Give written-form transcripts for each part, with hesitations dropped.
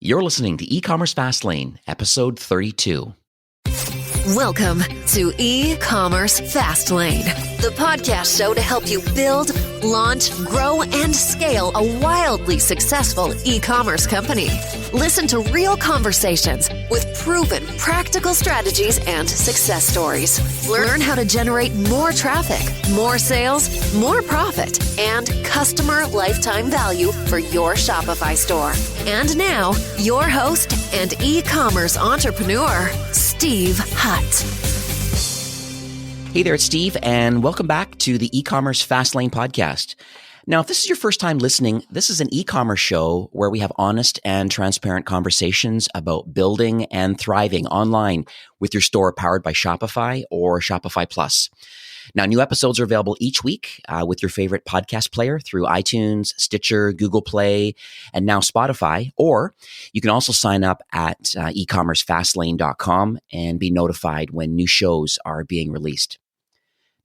You're listening to E-Commerce Fastlane, episode 32. Welcome to E-Commerce Fastlane, the podcast show to help you build, launch, grow, and scale a wildly successful e-commerce company. Listen to real conversations with proven practical strategies and success stories. Learn how to generate more traffic, more sales, more profit, and customer lifetime value for your Shopify store. And now, your host and e-commerce entrepreneur, Steve Hutt. Hey there, it's Steve, and welcome back to the E-Commerce Fastlane podcast. Now, if this is your first time listening, this is an e-commerce show where we have honest and transparent conversations about building and thriving online with your store powered by Shopify or Shopify Plus. Now, new episodes are available each week with your favorite podcast player through iTunes, Stitcher, Google Play, and now Spotify. Or you can also sign up at ecommercefastlane.com and be notified when new shows are being released.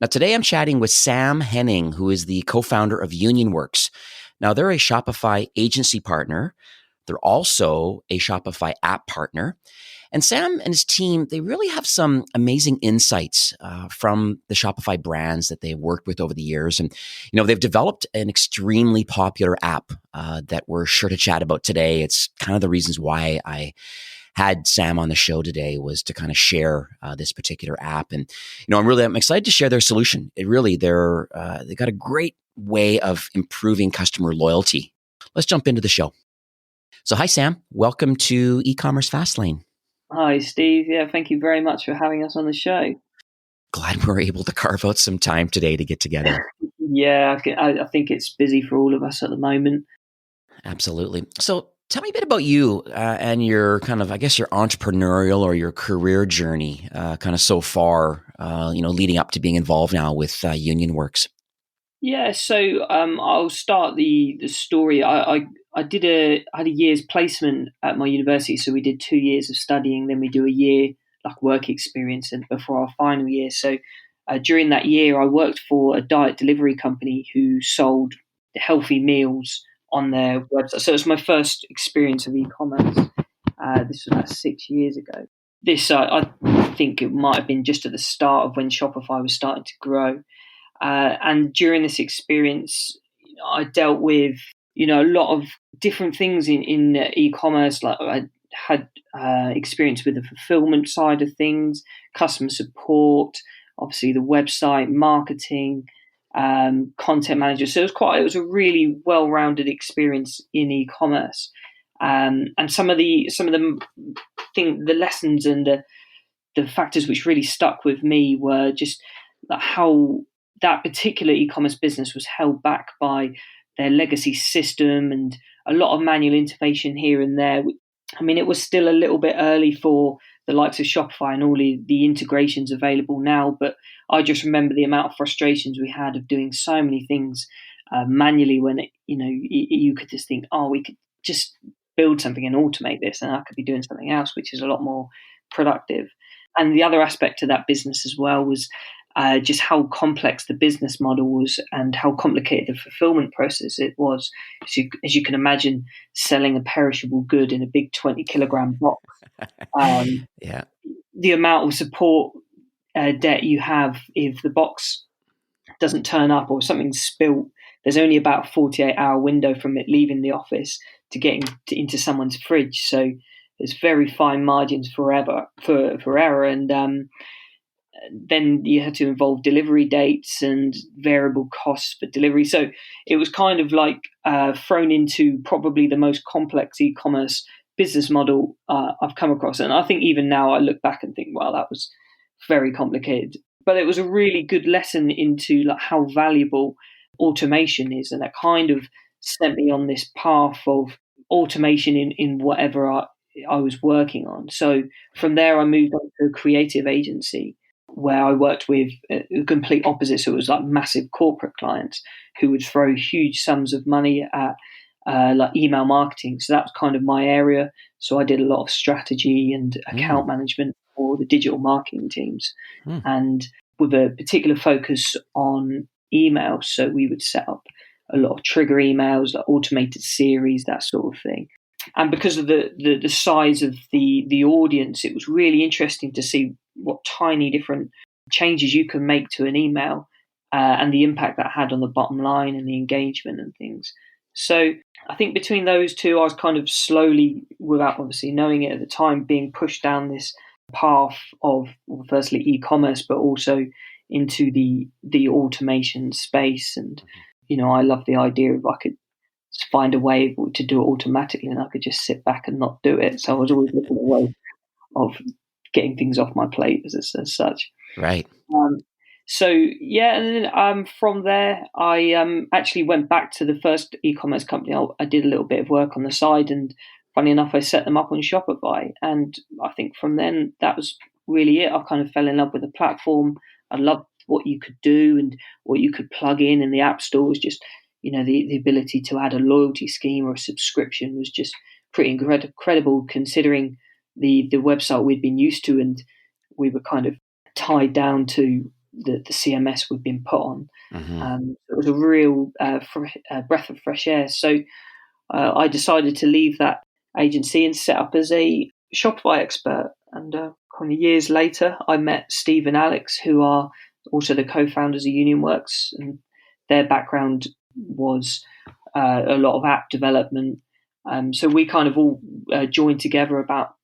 Now, today I'm chatting with Sam Henning, who is the co-founder of UnionWorks. Now, they're a Shopify agency partner. They're also a Shopify App Partner. And Sam and his team, they really have some amazing insights from the Shopify brands that they've worked with over the years. And, you know, they've developed an extremely popular app that we're sure to chat about today. It's kind of the reasons why I had Sam on the show today, was to kind of share this particular app. And, you know, I'm excited to share their solution. They got a great way of improving customer loyalty. Let's jump into the show. So hi, Sam. Welcome to E-Commerce Fastlane. Hi, Steve. Yeah, thank you very much for having us on the show. Glad we're able to carve out some time today to get together. Yeah, I think it's busy for all of us at the moment. Absolutely. So tell me a bit about you and your kind of, I guess, your entrepreneurial or your career journey kind of so far, leading up to being involved now with UnionWorks. Yeah, so I'll start the story. I had a year's placement at my university, so we did 2 years of studying, then we do a year like work experience and before our final year. So during that year, I worked for a diet delivery company who sold healthy meals on their website. So it was my first experience of e-commerce. This was about 6 years ago. I think it might have been just at the start of when Shopify was starting to grow. And during this experience, I dealt with, a lot of different things in e-commerce. Like I had experience with the fulfillment side of things, customer support, obviously the website, marketing, content manager. So it was a really well-rounded experience in e-commerce. And some of the lessons and the factors which really stuck with me were just how that particular e-commerce business was held back by their legacy system and a lot of manual intervention here and there. I mean, it was still a little bit early for the likes of Shopify and all the integrations available now, but I just remember the amount of frustrations we had of doing so many things manually when, you could just think, we could just build something and automate this and I could be doing something else, which is a lot more productive. And the other aspect to that business as well was just how complex the business model was and how complicated the fulfillment process it was. So, as you can imagine, selling a perishable good in a big 20-kilogram box. Yeah. The amount of support debt you have if the box doesn't turn up or something's spilt, there's only about a 48-hour window from it leaving the office to getting into someone's fridge. So there's very fine margins for error. And then you had to involve delivery dates and variable costs for delivery. So it was kind of like thrown into probably the most complex e-commerce business model I've come across. And I think even now I look back and think, wow, that was very complicated. But it was a really good lesson into like how valuable automation is. And that kind of sent me on this path of automation in whatever I was working on. So from there, I moved on to a creative agency where I worked with a complete opposite. So it was like massive corporate clients who would throw huge sums of money at like email marketing. So that was kind of my area. So I did a lot of strategy and account management for the digital marketing teams and with a particular focus on email. So we would set up a lot of trigger emails, like automated series, that sort of thing. and because of the size of the audience, it was really interesting to see what tiny different changes you can make to an email, and the impact that had on the bottom line and the engagement and things. So I think between those two, I was kind of slowly, without obviously knowing it at the time, being pushed down this path of, well, firstly e-commerce, but also into the automation space. And I love the idea of I could find a way to do it automatically, and I could just sit back and not do it. So I was always looking at a way of getting things off my plate as such. Right. So yeah, and then from there, I actually went back to the first e-commerce company. I did a little bit of work on the side, and funny enough, I set them up on Shopify. And I think from then, that was really it. I kind of fell in love with the platform. I loved what you could do and what you could plug in the app stores. Just the ability to add a loyalty scheme or a subscription was just pretty incredible, considering the website we'd been used to, and we were kind of tied down to the CMS we'd been put on. It was a real breath of fresh air. So I decided to leave that agency and set up as a Shopify expert. And kind of years later, I met Steve and Alex, who are also the co-founders of UnionWorks, and their background was a lot of app development. So we kind of all joined together about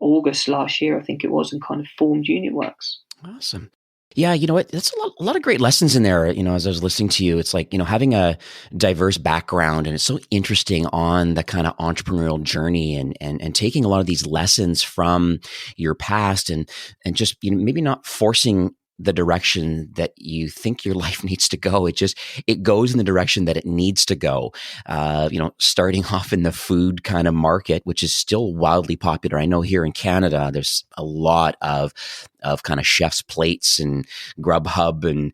August last year, I think it was, and kind of formed UnionWorks. Awesome. Yeah, you know what? That's a lot of great lessons in there. As I was listening to you, it's like, having a diverse background, and it's so interesting on the kind of entrepreneurial journey and taking a lot of these lessons from your past and just, maybe not forcing the direction that you think your life needs to go. It goes in the direction that it needs to go. Starting off in the food kind of market, which is still wildly popular. I know here in Canada, there's a lot of kind of chef's plates and Grubhub and,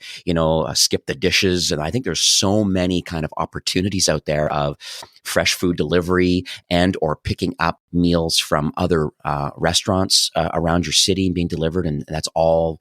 skip the dishes. And I think there's so many kind of opportunities out there of fresh food delivery and or picking up meals from other restaurants around your city and being delivered. And that's all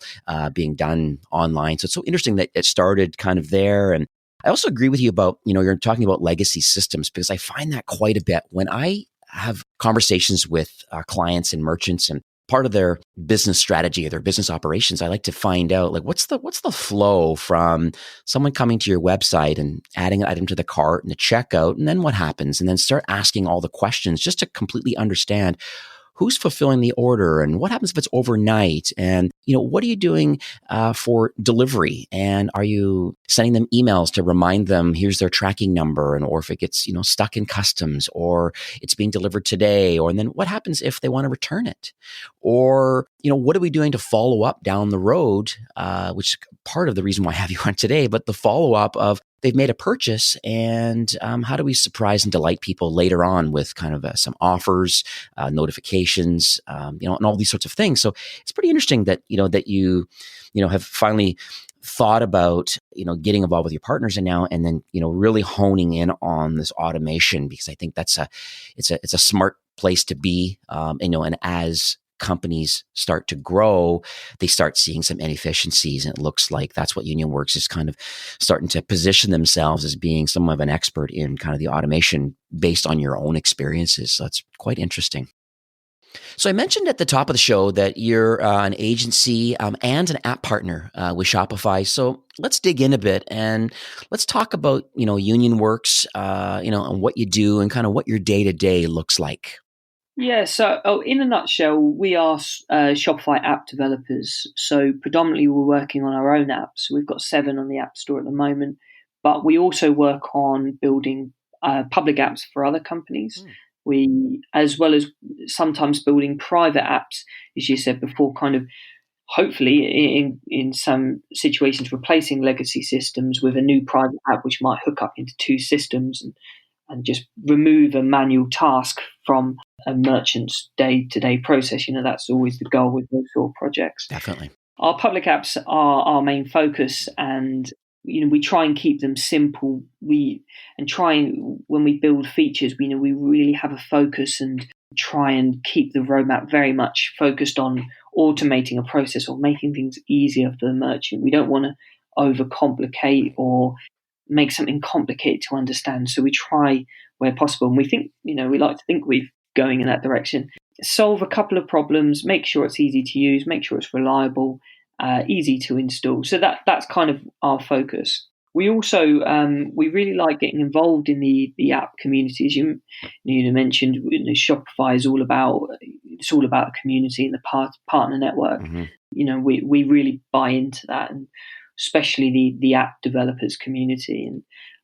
being done online. So it's so interesting that it started kind of there. And I also agree with you about, you're talking about legacy systems, because I find that quite a bit when I have conversations with clients and merchants, and part of their business strategy or their business operations, I like to find out, like, what's the flow from someone coming to your website and adding an item to the cart and the checkout, and then what happens, and then start asking all the questions just to completely understand who's fulfilling the order and what happens if it's overnight, and what are you doing for delivery, and are you sending them emails to remind them here's their tracking number, and or if it gets stuck in customs, or it's being delivered today, and then what happens if they want to return it, or what are we doing to follow up down the road, which is part of the reason why I have you on today, but the follow up of they've made a purchase, and how do we surprise and delight people later on with kind of some offers, notifications, and all these sorts of things. So it's pretty interesting that that you have finally thought about getting involved with your partners, and then really honing in on this automation, because I think it's a smart place to be, and as companies start to grow, they start seeing some inefficiencies, and it looks like that's what UnionWorks is kind of starting to position themselves as being somewhat of an expert in kind of the automation based on your own experiences. So that's quite interesting. So I mentioned at the top of the show that you're an agency and an app partner with Shopify. So let's dig in a bit and let's talk about UnionWorks, and what you do and kind of what your day-to-day looks like. Yeah, so in a nutshell, we are Shopify app developers. So predominantly we're working on our own apps. We've got 7 on the App Store at the moment, but we also work on building public apps for other companies. We, as well as sometimes building private apps, as you said before, kind of hopefully in some situations replacing legacy systems with a new private app which might hook up into 2 systems and just remove a manual task from a merchant's day-to-day process. That's always the goal with those sort of projects. Definitely. Our public apps are our main focus, and we try and keep them simple. When we build features, we really have a focus and try and keep the roadmap very much focused on automating a process or making things easier for the merchant. We don't want to overcomplicate or make something complicated to understand. So we try where possible, and we think, we like to think we're going in that direction. Solve a couple of problems, make sure it's easy to use, make sure it's reliable, easy to install. So that's kind of our focus. We also we really like getting involved in the app communities. You mentioned Shopify is all about the community and the partner network. Mm-hmm. We really buy into that, and especially the app developers community.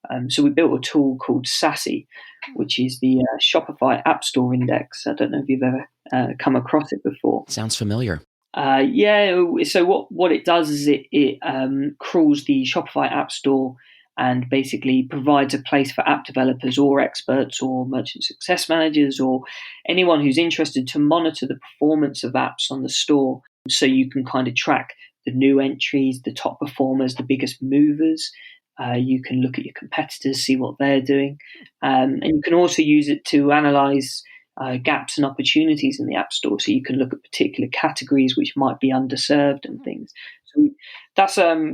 And so we built a tool called Sassy, which is the Shopify App Store Index. I don't know if you've ever come across it before. Sounds familiar. So what it does is it crawls the Shopify App Store and basically provides a place for app developers or experts or merchant success managers or anyone who's interested to monitor the performance of apps on the store. So you can kind of track the new entries, the top performers, the biggest movers. You can look at your competitors, see what they're doing. And you can also use it to analyze gaps and opportunities in the App Store. So you can look at particular categories which might be underserved and things. So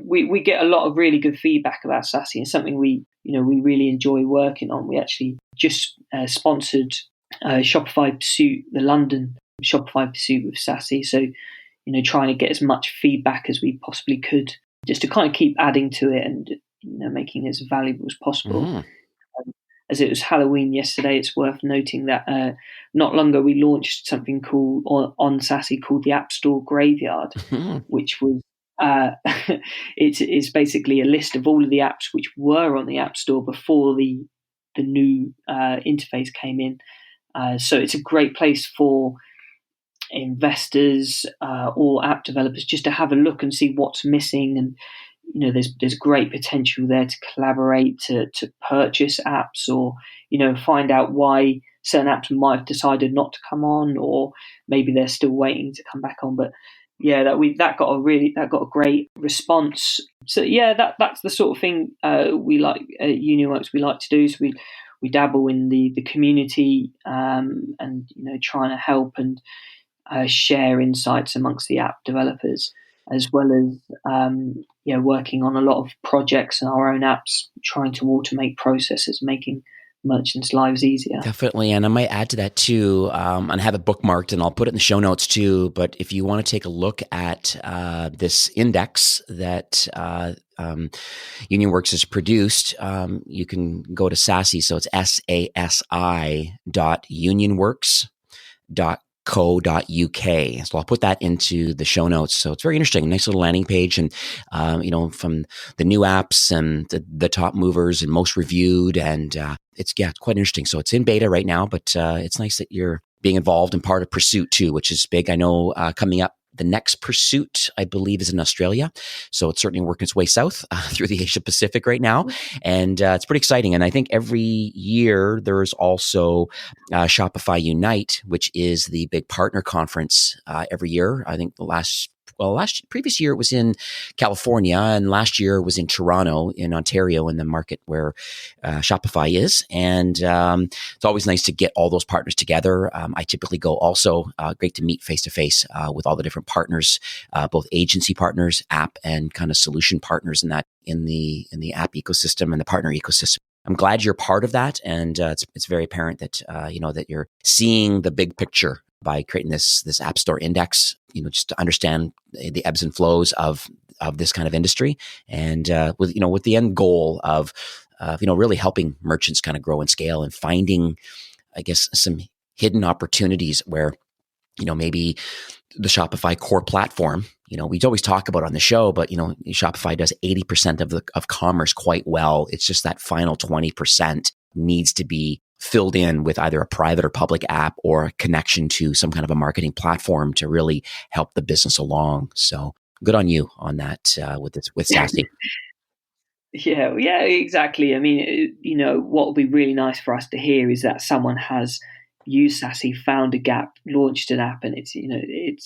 we get a lot of really good feedback about Sassy, and something we really enjoy working on. We actually just sponsored Shopify Pursuit, the London Shopify Pursuit with Sassy. So trying to get as much feedback as we possibly could, just to kind of keep adding to it and making it as valuable as possible. Mm. As it was Halloween yesterday, it's worth noting that not long ago we launched something called on Sassy called the App Store Graveyard, which was it's basically a list of all of the apps which were on the App Store before the new interface came in. So it's a great place for investors or app developers just to have a look and see what's missing. And there's great potential there to collaborate, to purchase apps, or find out why certain apps might have decided not to come on, or maybe they're still waiting to come back on. But that got a great response. So that's the sort of thing we like at UnionWorks we like to do. So we dabble in the community and trying to help and share insights amongst the app developers, as well as working on a lot of projects and our own apps, trying to automate processes, making merchants' lives easier. Definitely. And I might add to that too, and have it bookmarked, and I'll put it in the show notes too. But if you want to take a look at this index that UnionWorks has produced, you can go to Sassy. So it's sasi.unionworks.co.uk. So I'll put that into the show notes. So it's very interesting. Nice little landing page. And, from the new apps and the top movers and most reviewed. And it's quite interesting. So it's in beta right now, but it's nice that you're being involved in part of Pursuit too, which is big. I know coming up, the next Pursuit, I believe, is in Australia. So it's certainly working its way south through the Asia Pacific right now. And it's pretty exciting. And I think every year there's also Shopify Unite, which is the big partner conference every year. I think previous year it was in California, and last year it was in Toronto, in Ontario, in the market where Shopify is. And it's always nice to get all those partners together. I typically go also. Great to meet face to face with all the different partners, both agency partners, app, and kind of solution partners in the app ecosystem and the partner ecosystem. I'm glad you're part of that, and it's very apparent that that you're seeing the big picture by creating this App Store Index, just to understand the ebbs and flows of this kind of industry, and with the end goal of really helping merchants kind of grow and scale, and finding, I guess, some hidden opportunities where maybe the Shopify core platform, we always talk about on the show, but Shopify does 80% of commerce quite well. It's just that final 20% needs to be filled in with either a private or public app or a connection to some kind of a marketing platform to really help the business along. So good on you on that with Sassy. Yeah, exactly. I mean, what would be really nice for us to hear is that someone has used Sassy, found a gap, launched an app, and it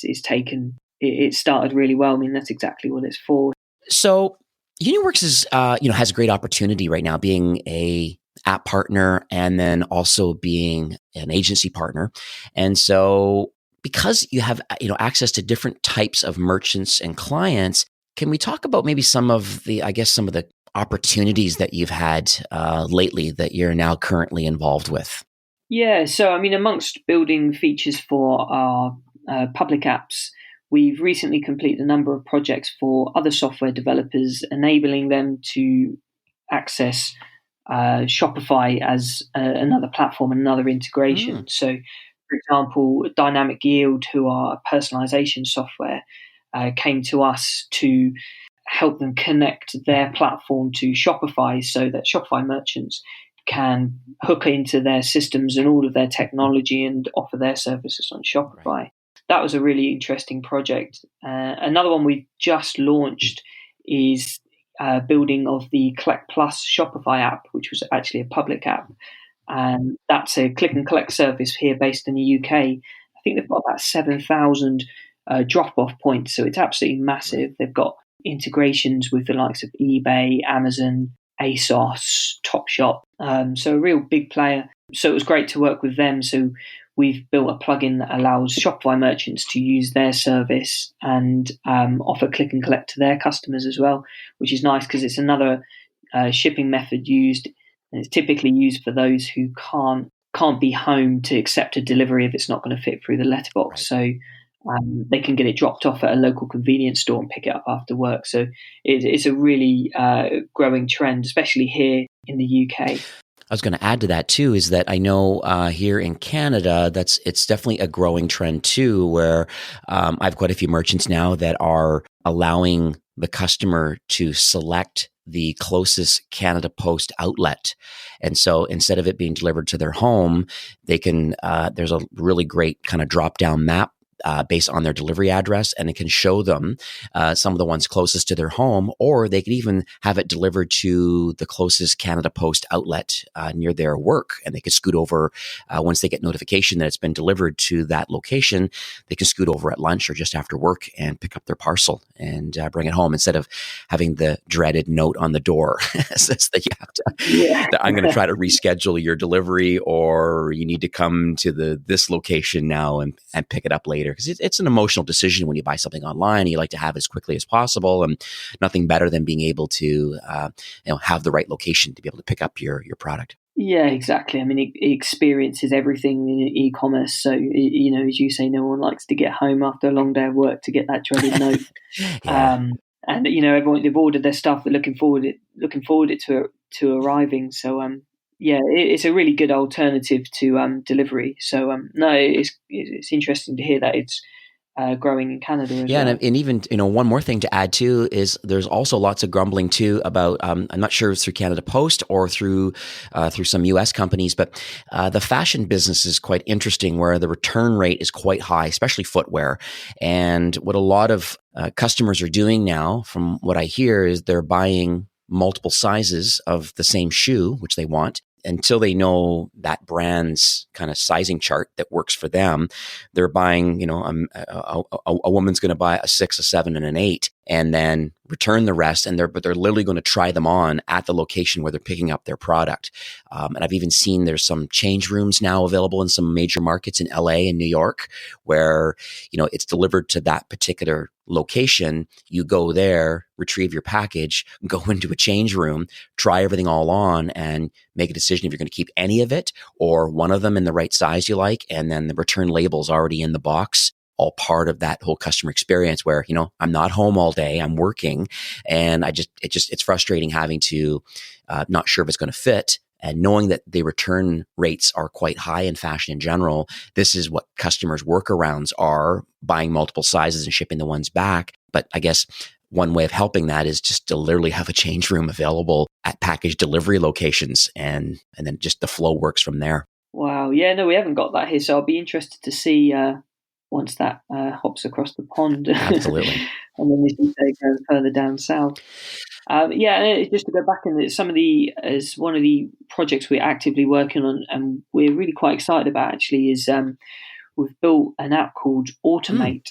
started really well. I mean, that's exactly what it's for. So UnionWorks is has a great opportunity right now, being a app partner and then also being an agency partner. And so because you have access to different types of merchants and clients, can we talk about maybe some of the opportunities that you've had lately that you're now currently involved with? Yeah, so I mean, amongst building features for our public apps, we've recently completed a number of projects for other software developers, enabling them to access Shopify as another platform, another integration. So, for example, Dynamic Yield, who are personalization software, came to us to help them connect their platform to Shopify so that Shopify merchants can hook into their systems and all of their technology and offer their services on Shopify. Right. That was a really interesting project. Another one we just launched is building of the Collect Plus Shopify app, which was actually a public app. And that's a click and collect service here based in the UK. I think they've got about 7,000 drop off points. So it's absolutely massive. Right. They've got integrations with the likes of eBay, Amazon, ASOS, Topshop. So a real big player. So it was great to work with them. So we've built a plugin that allows Shopify merchants to use their service and offer click and collect to their customers as well, which is nice because it's another shipping method used. And it's typically used for those who can't be home to accept a delivery if it's not going to fit through the letterbox. Right. So they can get it dropped off at a local convenience store and pick it up after work. So it's a really growing trend, especially here in the UK. I was going to add to that too, is that I know here in Canada, it's definitely a growing trend too, where I have quite a few merchants now that are allowing the customer to select the closest Canada Post outlet. And so instead of it being delivered to their home, they can, there's a really great kind of drop down map based on their delivery address, and it can show them some of the ones closest to their home, or they could even have it delivered to the closest Canada Post outlet near their work, and they could scoot over once they get notification that it's been delivered to that location. They can scoot over at lunch or just after work and pick up their parcel and bring it home instead of having the dreaded note on the door says that you have to. Yeah. That I'm going to try to reschedule your delivery, or you need to come to this location now and pick it up later. Because it's an emotional decision when you buy something online. You like to have it as quickly as possible, and nothing better than being able to have the right location to be able to pick up your product. Yeah, exactly. I mean, it experiences everything in e-commerce. So, as you say, no one likes to get home after a long day of work to get that dreaded note. Yeah. And everyone, they've ordered their stuff. They're looking forward it to arriving. So, it's a really good alternative to delivery. So, no, it's interesting to hear that it's growing in Canada as well. And even one more thing to add too is there's also lots of grumbling too about I'm not sure if it's through Canada Post or through some U.S. companies, but the fashion business is quite interesting where the return rate is quite high, especially footwear. And what a lot of customers are doing now, from what I hear, is they're buying multiple sizes of the same shoe, which they want. Until they know that brand's kind of sizing chart that works for them, they're buying, a woman's going to buy a 6, a 7, and an 8, and then return the rest. But they're literally going to try them on at the location where they're picking up their product. And I've even seen there's some change rooms now available in some major markets in LA and New York, where, it's delivered to that particular location. You go there, retrieve your package, go into a change room, try everything all on, and make a decision if you're going to keep any of it or one of them in the right size you like. And then the return label's already in the box, all part of that whole customer experience where, I'm not home all day, I'm working. And it's frustrating having to, not sure if it's going to fit. And knowing that the return rates are quite high in fashion in general, this is what customers' workarounds are, buying multiple sizes and shipping the ones back. But I guess one way of helping that is just to literally have a change room available at package delivery locations, and then just the flow works from there. Wow. Yeah, no, we haven't got that here. So I'll be interested to see once that hops across the pond. Absolutely. And then we can go further down south. Just to go back, and as one of the projects we're actively working on, and we're really quite excited about actually, is we've built an app called Automate,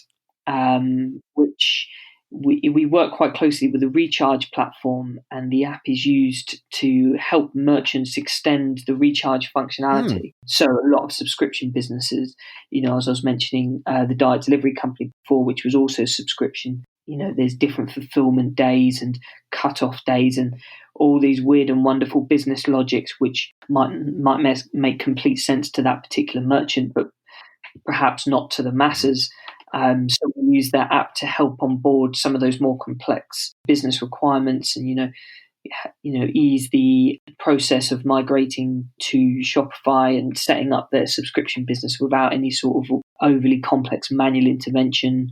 which we work quite closely with the Recharge platform, and the app is used to help merchants extend the recharge functionality. So a lot of subscription businesses, as I was mentioning, the diet delivery company before, which was also subscription, there's different fulfillment days and cut-off days and all these weird and wonderful business logics, which might make complete sense to that particular merchant, but perhaps not to the masses. So we use that app to help on board some of those more complex business requirements and, ease the process of migrating to Shopify and setting up their subscription business without any sort of overly complex manual intervention,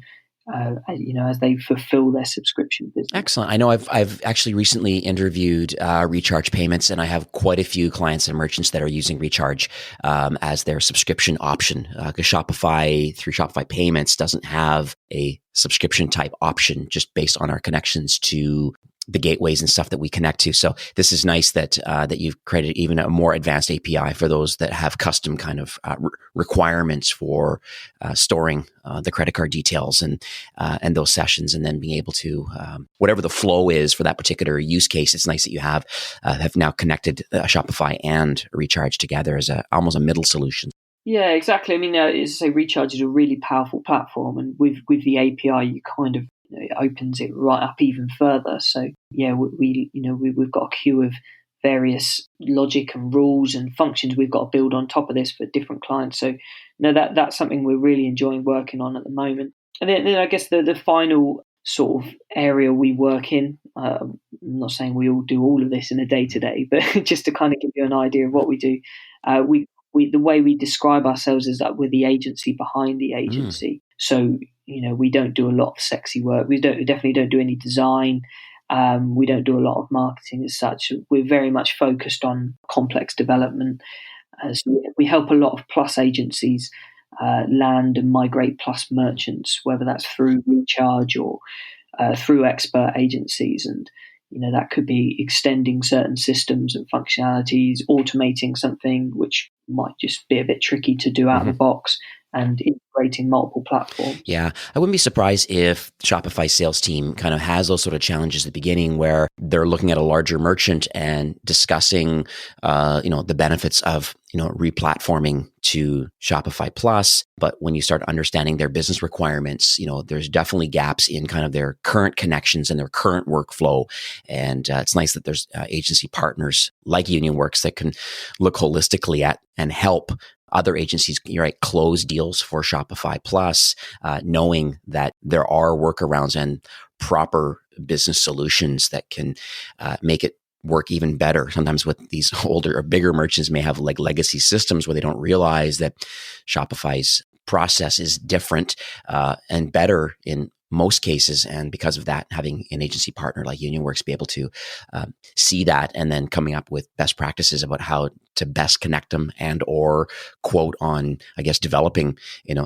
as they fulfill their subscription business. Excellent. I know I've actually recently interviewed Recharge Payments, and I have quite a few clients and merchants that are using Recharge as their subscription option, because Shopify, through Shopify Payments, doesn't have a subscription type option just based on our connections to the gateways and stuff that we connect to. So this is nice that you've created even a more advanced API for those that have custom kind of requirements for storing the credit card details and those sessions, and then being able to whatever the flow is for that particular use case. It's nice that you have now connected Shopify and Recharge together as almost a middle solution. Yeah, exactly. I mean, as I say, Recharge is a really powerful platform, and with the API, you kind of it opens it right up even further. So yeah, we've got a queue of various logic and rules and functions we've got to build on top of this for different clients. So that's something we're really enjoying working on at the moment. And then I guess the final sort of area we work in. I'm not saying we all do all of this in a day-to-day, but just to kind of give you an idea of what we do, the way we describe ourselves is that we're the agency behind the agency. So, we don't do a lot of sexy work. We definitely don't do any design. We don't do a lot of marketing as such. We're very much focused on complex development. So we help a lot of plus agencies land and migrate plus merchants, whether that's through Recharge or through expert agencies. And that could be extending certain systems and functionalities, automating something which might just be a bit tricky to do out of the box, and integrating multiple platforms. Yeah, I wouldn't be surprised if Shopify sales team kind of has those sort of challenges at the beginning where they're looking at a larger merchant and discussing, the benefits of, replatforming to Shopify Plus. But when you start understanding their business requirements, there's definitely gaps in kind of their current connections and their current workflow. And it's nice that there's agency partners like UnionWorks that can look holistically at and help other agencies, close deals for Shopify Plus, knowing that there are workarounds and proper business solutions that can make it work even better. Sometimes with these older or bigger merchants may have like legacy systems where they don't realize that Shopify's process is different and better in most cases. And because of that, having an agency partner like UnionWorks be able to see that and then coming up with best practices about how to best connect them and or quote on, developing,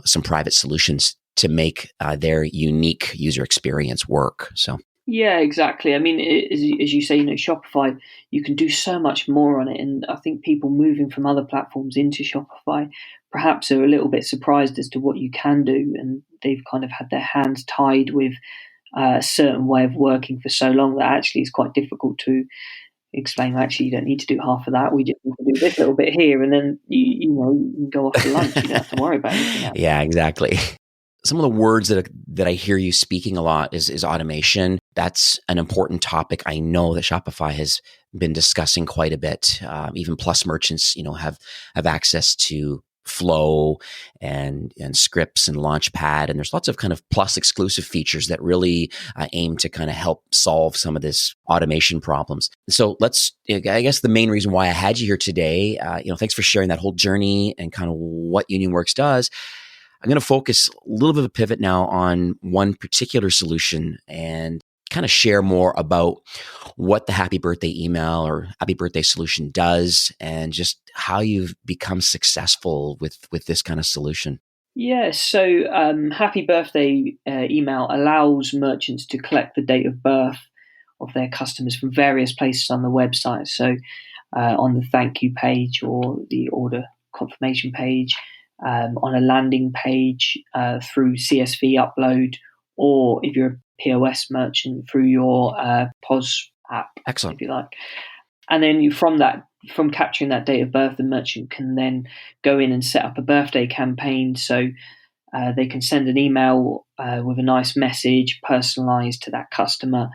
some private solutions to make their unique user experience work. So. Yeah, exactly. I mean, as you say, Shopify, you can do so much more on it. And I think people moving from other platforms into Shopify perhaps are a little bit surprised as to what you can do. And they've kind of had their hands tied with a certain way of working for so long that actually it's quite difficult to explain, actually, you don't need to do half of that. We just need to do this little bit here. And then, you can go off to lunch. You don't have to worry about anything else. Yeah, exactly. Some of the words that I hear you speaking a lot is automation. That's an important topic. I know that Shopify has been discussing quite a bit. Even plus merchants, have access to Flow and scripts and Launchpad. And there's lots of kind of plus exclusive features that really aim to kind of help solve some of this automation problems. So I guess the main reason why I had you here today, thanks for sharing that whole journey and kind of what UnionWorks does. I'm going to focus a little bit of a pivot now on one particular solution and kind of share more about what the Happy Birthday email or Happy Birthday solution does and just how you've become successful with this kind of solution. Yeah, so Happy Birthday email allows merchants to collect the date of birth of their customers from various places on the website. So on the thank you page or the order confirmation page, on a landing page through CSV upload, or if you're a POS merchant through your POS app, Excellent. if you like. And then from capturing that date of birth, the merchant can then go in and set up a birthday campaign. So They can send an email with a nice message personalized to that customer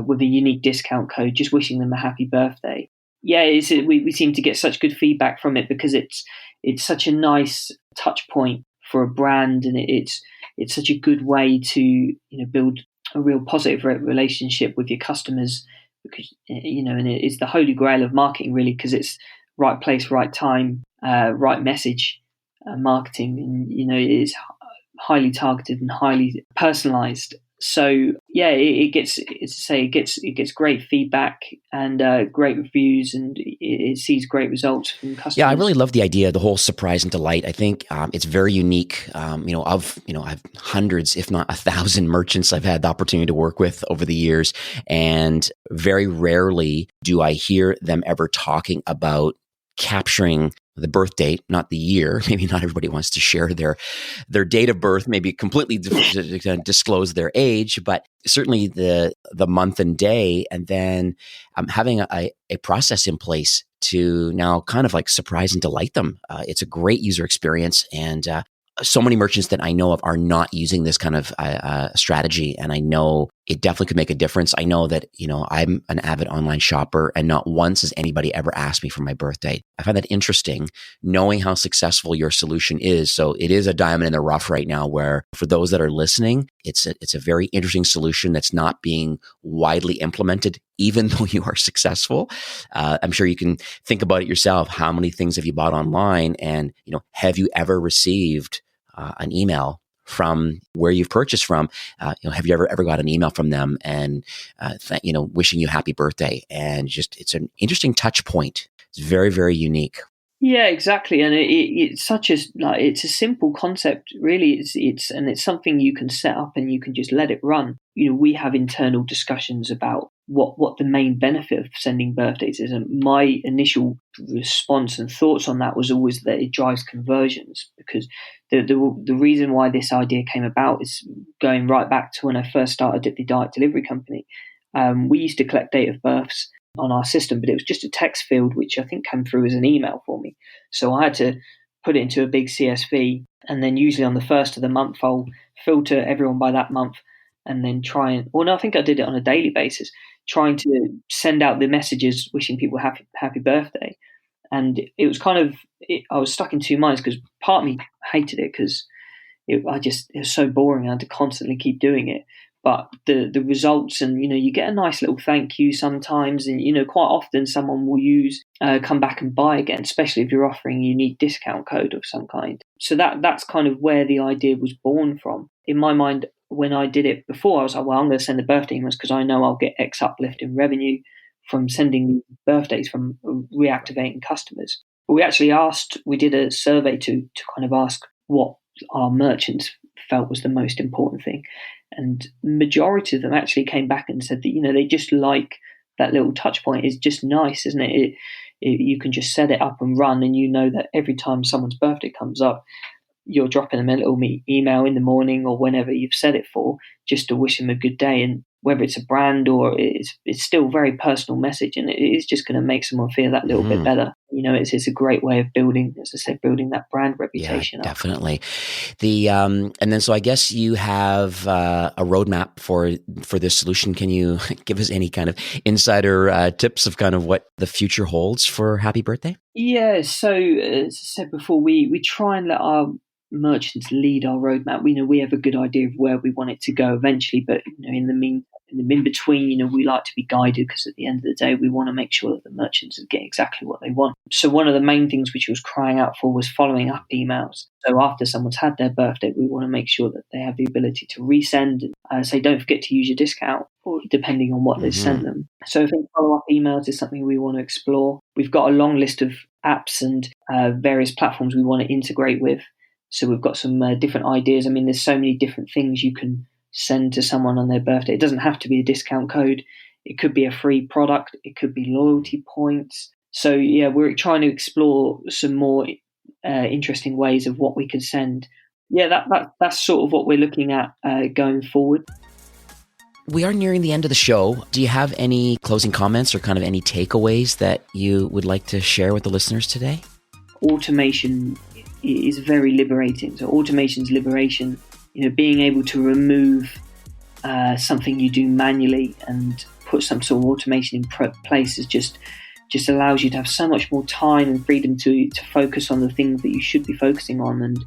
with a unique discount code, just wishing them a happy birthday. Yeah, we seem to get such good feedback from it because it's such a nice touch point for a brand, and it's such a good way to build a real positive relationship with your customers, because and it's the holy grail of marketing, really, because it's right place, right time, right message marketing, and it is highly targeted and highly personalized. So yeah, it gets great feedback and great reviews, and it sees great results from customers. Yeah, I really love the idea, the whole surprise and delight. I think it's very unique. I've hundreds, if not 1,000 merchants I've had the opportunity to work with over the years, and very rarely do I hear them ever talking about capturing the birth date, not the year. Maybe not everybody wants to share their date of birth, maybe completely disclose their age, but certainly the month and day, and then having a process in place to now kind of like surprise and delight them. It's a great user experience, and so many merchants that I know of are not using this kind of strategy, and I know it definitely could make a difference. I know that, I'm an avid online shopper, and not once has anybody ever asked me for my birthday. I find that interesting, knowing how successful your solution is. So it is a diamond in the rough right now, where for those that are listening, it's a very interesting solution that's not being widely implemented, even though you are successful. I'm sure you can think about it yourself. How many things have you bought online? And, have you ever received an email from where you've purchased from? Have you ever got an email from them and, wishing you happy birthday? And it's an interesting touch point. It's very, very unique. Yeah, exactly, and it's it's a simple concept, really. It's something you can set up and you can just let it run. We have internal discussions about what the main benefit of sending birthdays is, and my initial response and thoughts on that was always that it drives conversions, because the reason why this idea came about is going right back to when I first started at the diet delivery company. We used to collect date of births on our system, but it was just a text field, which I think came through as an email for me. So I had to put it into a big CSV, and then usually on the first of the month, I'll filter everyone by that month, and then I think I did it on a daily basis, trying to send out the messages wishing people happy birthday. And it was I was stuck in two minds, because part of me hated it because it was so boring. I had to constantly keep doing it. But the results, and you get a nice little thank you sometimes, and quite often someone will come back and buy again, especially if you're offering a unique discount code of some kind. So that's kind of where the idea was born from. In my mind, when I did it before, I was like, well, I'm going to send the birthday emails because I know I'll get X uplift in revenue from sending birthdays, from reactivating customers. But we did a survey to kind of ask what our merchants felt was the most important thing. And the majority of them actually came back and said that, they just like that little touch point. Is just nice, isn't it? You can just set it up and run, and that every time someone's birthday comes up, you're dropping them a little email in the morning or whenever you've set it for, just to wish them a good day. And whether it's a brand or it's still a very personal message, and it is just going to make someone feel that little bit better. It's a great way of building, as I said, building that brand reputation. Yeah, definitely. And then so I guess you have a roadmap for this solution. Can you give us any kind of insider tips of kind of what the future holds for Happy Birthday? Yeah. So as I said before, we try and let our merchants lead our roadmap. We have a good idea of where we want it to go eventually, but in the in between, we like to be guided, because at the end of the day, we want to make sure that the merchants are getting exactly what they want. So one of the main things which I was crying out for was following up emails. So after someone's had their birthday, we want to make sure that they have the ability to resend and say, don't forget to use your discount, or depending on what they've sent them. So I think follow-up emails is something we want to explore. We've got a long list of apps and various platforms we want to integrate with. So we've got some different ideas. There's so many different things you can send to someone on their birthday. It doesn't have to be a discount code. It could be a free product. It could be loyalty points. So yeah, we're trying to explore some more interesting ways of what we can send. Yeah, that's sort of what we're looking at going forward. We are nearing the end of the show. Do you have any closing comments or kind of any takeaways that you would like to share with the listeners today? Automation is very liberating. So automation's liberation, being able to remove something you do manually and put some sort of automation in place is just allows you to have so much more time and freedom to focus on the things that you should be focusing on. And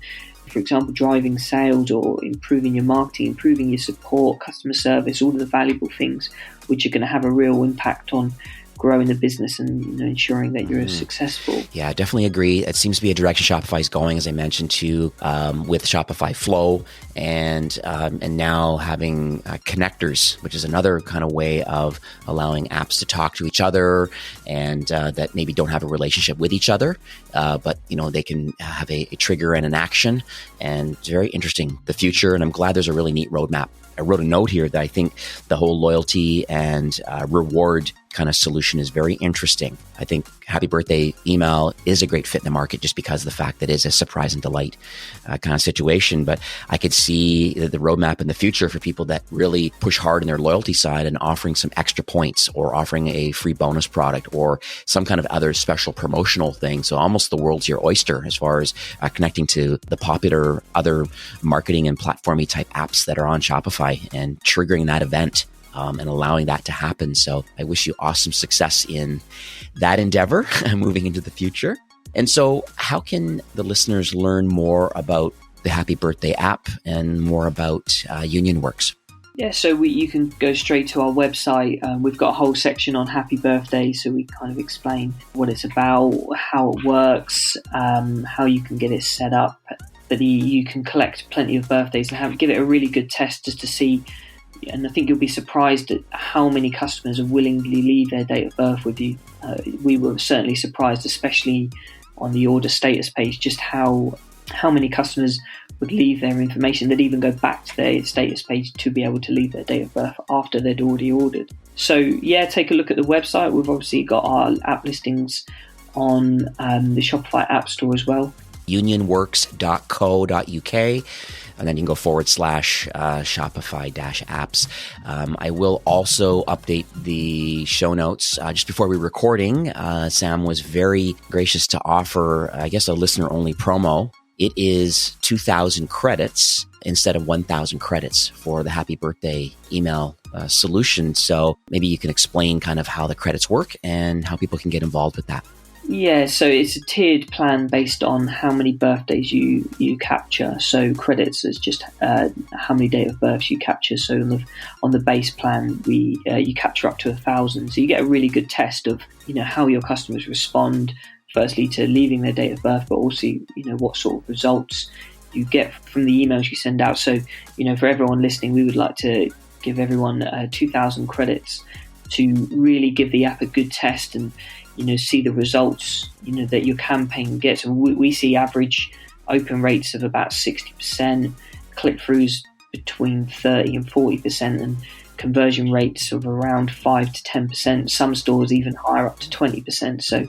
for example, driving sales or improving your marketing, improving your support, customer service, all of the valuable things which are going to have a real impact on growing the business and ensuring that you're successful. Yeah, I definitely agree. It seems to be a direction Shopify is going, as I mentioned too, with Shopify Flow and now having connectors, which is another kind of way of allowing apps to talk to each other and that maybe don't have a relationship with each other, but they can have a trigger and an action. And it's very interesting, the future. And I'm glad there's a really neat roadmap. I wrote a note here that I think the whole loyalty and reward kind of solution is very interesting. I think Happy Birthday email is a great fit in the market just because of the fact that it is a surprise and delight kind of situation. But I could see the roadmap in the future for people that really push hard in their loyalty side and offering some extra points or offering a free bonus product or some kind of other special promotional thing. So almost the world's your oyster as far as connecting to the popular other marketing and platformy type apps that are on Shopify and triggering that event. And allowing that to happen. So I wish you awesome success in that endeavor moving into the future. And so how can the listeners learn more about the Happy Birthday app and more about UnionWorks? Yeah, so you can go straight to our website. We've got a whole section on Happy Birthday, so we kind of explain what it's about, how it works, how you can get it set up. But you can collect plenty of birthdays and give it a really good test just to see. And I think you'll be surprised at how many customers will willingly leave their date of birth with you. We were certainly surprised, especially on the order status page, just how many customers would leave their information. They'd even go back to their status page to be able to leave their date of birth after they'd already ordered. So yeah, take a look at the website. We've obviously got our app listings on the Shopify App Store as well. unionworks.co.uk. And then you can go / Shopify-apps. I will also update the show notes. Just before we were recording, Sam was very gracious to offer, I guess, a listener-only promo. It is 2,000 credits instead of 1,000 credits for the Happy Birthday email solution. So maybe you can explain kind of how the credits work and how people can get involved with that. Yeah, so it's a tiered plan based on how many birthdays you capture. So credits is just how many date of births you capture. So on the base plan, you capture up to 1,000. So you get a really good test of how your customers respond. Firstly, to leaving their date of birth, but also what sort of results you get from the emails you send out. So for everyone listening, we would like to give everyone 2,000 credits to really give the app a good test and see the results, that your campaign gets. And we see average open rates of about 60%, click-throughs between 30 and 40%, and conversion rates of around 5 to 10%. Some stores even higher, up to 20%. So,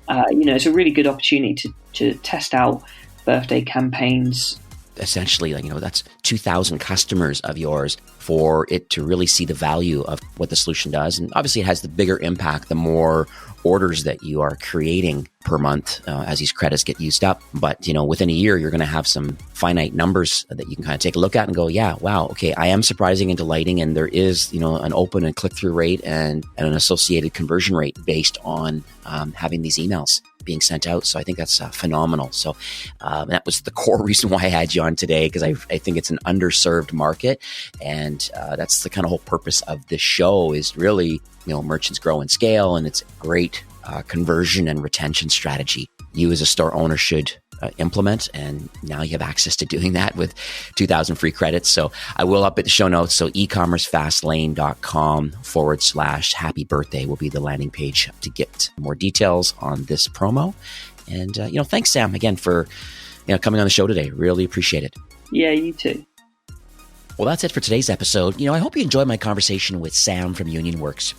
it's a really good opportunity to test out birthday campaigns. Essentially, that's 2,000 customers of yours for it to really see the value of what the solution does. And obviously it has the bigger impact, the more orders that you are creating per month as these credits get used up. But, within a year, you're going to have some finite numbers that you can kind of take a look at and go, yeah, wow, okay, I am surprising and delighting. And there is, an open and click-through rate and an associated conversion rate based on having these emails being sent out. So I think that's phenomenal. So that was the core reason why I had you on today, because I think it's an underserved market. And that's the kind of whole purpose of this show is really, merchants grow and scale. And it's a great conversion and retention strategy you as a store owner should implement. And now you have access to doing that with 2,000 free credits. So I will up at the show notes. So ecommercefastlane.com / happy birthday will be the landing page to get more details on this promo. And, thanks, Sam, again for coming on the show today. Really appreciate it. Yeah, you too. Well, that's it for today's episode. I hope you enjoyed my conversation with Sam from UnionWorks.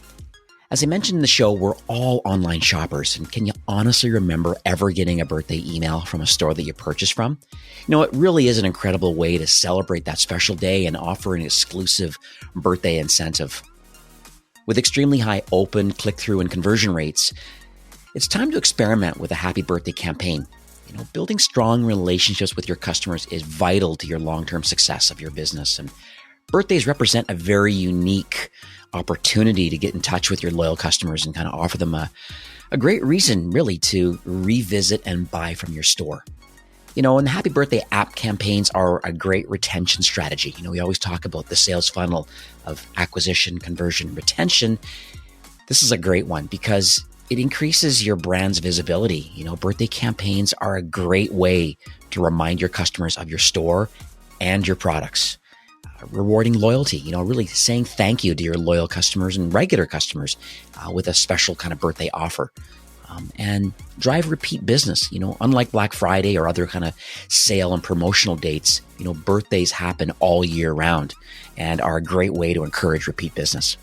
As I mentioned in the show, we're all online shoppers. And can you honestly remember ever getting a birthday email from a store that you purchased from? It really is an incredible way to celebrate that special day and offer an exclusive birthday incentive. With extremely high open, click-through, and conversion rates, it's time to experiment with a happy birthday campaign. Building strong relationships with your customers is vital to your long-term success of your business. And birthdays represent a very unique opportunity to get in touch with your loyal customers and kind of offer them a great reason, really, to revisit and buy from your store. And the Happy Birthday app campaigns are a great retention strategy. We always talk about the sales funnel of acquisition, conversion, retention. This is a great one because it increases your brand's visibility. Birthday campaigns are a great way to remind your customers of your store and your products. Rewarding loyalty, really saying thank you to your loyal customers and regular customers with a special kind of birthday offer. And drive repeat business. Unlike Black Friday or other kind of sale and promotional dates, birthdays happen all year round and are a great way to encourage repeat business.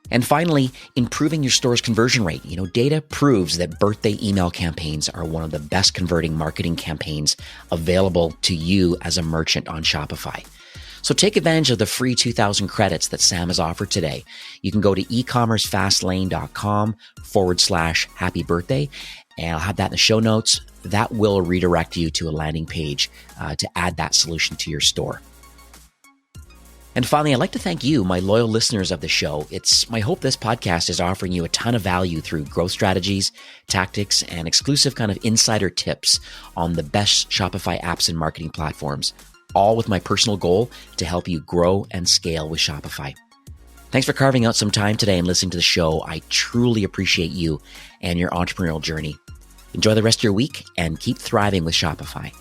And finally, improving your store's conversion rate. Data proves that birthday email campaigns are one of the best converting marketing campaigns available to you as a merchant on Shopify. So take advantage of the free 2,000 credits that Sam has offered today. You can go to ecommercefastlane.com/happy birthday, and I'll have that in the show notes. That will redirect you to a landing page to add that solution to your store. And finally, I'd like to thank you, my loyal listeners of the show. It's my hope this podcast is offering you a ton of value through growth strategies, tactics, and exclusive kind of insider tips on the best Shopify apps and marketing platforms, all with my personal goal to help you grow and scale with Shopify. Thanks for carving out some time today and listening to the show. I truly appreciate you and your entrepreneurial journey. Enjoy the rest of your week and keep thriving with Shopify.